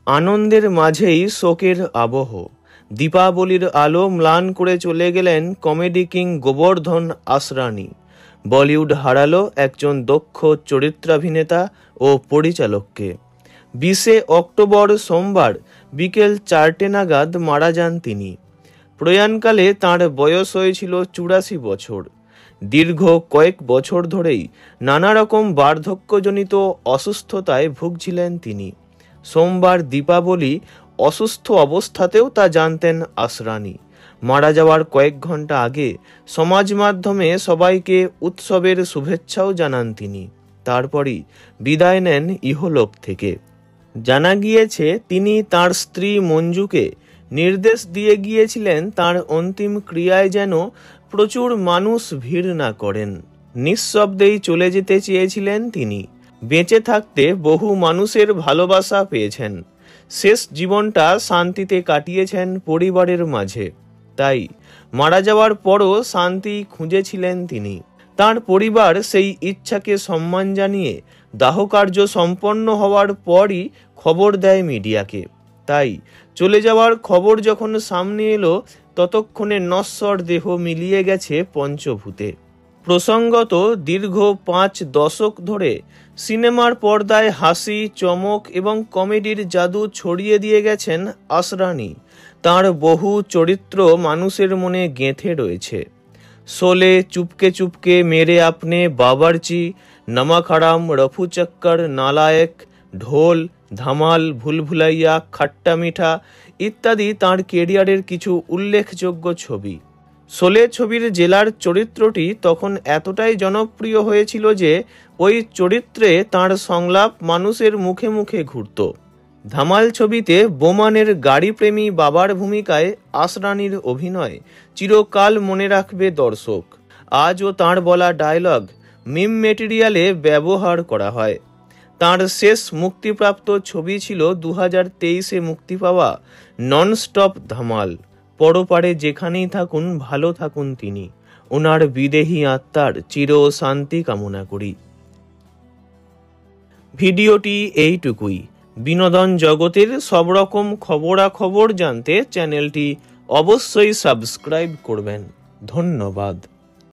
আনন্দের মাঝেই শোকের আবহ। দীপাবলির আলো ম্লান করে চলে গেলেন কমেডি কিং গোবর্ধন আসরানি। বলিউড হারালো একজন দক্ষ চরিত্রাভিনেতা ও পরিচালককে। 20 অক্টোবর সোমবার বিকেল 4টে নাগাদ মারা যান তিনি। প্রয়াণকালে তাঁর বয়স হয়েছিল 84 বছর। দীর্ঘ কয়েক বছর ধরেই নানা রকম বার্ধক্যজনিত অসুস্থতায় ভুগছিলেন তিনি। সোমবার দীপাবলি অসুস্থ অবস্থাতেও তা জানতেন আসরানি। মারা যাওয়ার কয়েক ঘন্টা আগে সমাজ মাধ্যমে সবাইকে উৎসবের শুভেচ্ছাও জানান তিনি। তারপরই বিদায় নেন ইহলোক থেকে। জানা গিয়েছে তিনি তার স্ত্রী মঞ্জুকে নির্দেশ দিয়ে গিয়েছিলেন তার অন্তিম ক্রিয়ায় যেন প্রচুর মানুষ ভিড় না করেন। নিঃশব্দেই চলে যেতে চেয়েছিলেন তিনি। বেঁচে থাকতে বহু মানুষের ভালোবাসা পেয়েছেন। শেষ জীবনটা শান্তিতে কাটিয়েছেন পরিবারের মাঝে। তাই মারা যাওয়ার পরও শান্তি খুঁজেছিলেন তিনি। তার পরিবার সেই ইচ্ছাকে সম্মান জানিয়ে দাহকার্য সম্পন্ন হওয়ার পরই খবর দেয় মিডিয়াকে। তাই চলে যাওয়ার খবর যখন সামনে এলো ততক্ষণে নশ্বর দেহ মিলিয়ে গেছে পঞ্চভূতে। প্রসঙ্গত দীর্ঘ 5 দশক ধরে সিনেমার পর্দায় হাসি, চমক এবং কমেডির জাদু ছড়িয়ে দিয়ে গেছেন আসরানি। তার বহু চরিত্র মানুষের মনে গেঁথে রয়েছে। শোলে, চুপকে চুপকে, মেরে আপনে, বাবরচি, নমক হারাম, রফু চক্কর, নালায়েক, ঢোল, ধামাল, ভুলভুলাইয়া, খাট্টা মিঠা ইত্যাদি তাঁর কেরিয়ারের কিছু উল্লেখযোগ্য ছবি। শোলে ছবির জেলার চরিত্রটি তখন এতটাই জনপ্রিয় হয়েছিল যে ওই চরিত্রে তাঁর সংলাপ মানুষের মুখে মুখে ঘুরত। ধামাল ছবিতে বোমানের গাড়িপ্রেমী বাবার ভূমিকায় আসরানির অভিনয় চিরকাল মনে রাখবে দর্শক। আজও তাঁর বলা ডায়লগ মিম মেটেরিয়ালে ব্যবহার করা হয়। তাঁর শেষ মুক্তিপ্রাপ্ত ছবি ছিল 2023-এ মুক্তি পাওয়া ননস্টপ ধামাল। পরপারে যেখানেই থাকুন ভালো থাকুন তিনি। ওনার বিদেহী আত্মার চির শান্তি কামনা করি। ভিডিওটি এইটুকুই। বিনোদন জগতের সব রকম খবরাখবর জানতে চ্যানেলটি অবশ্যই সাবস্ক্রাইব করবেন। ধন্যবাদ।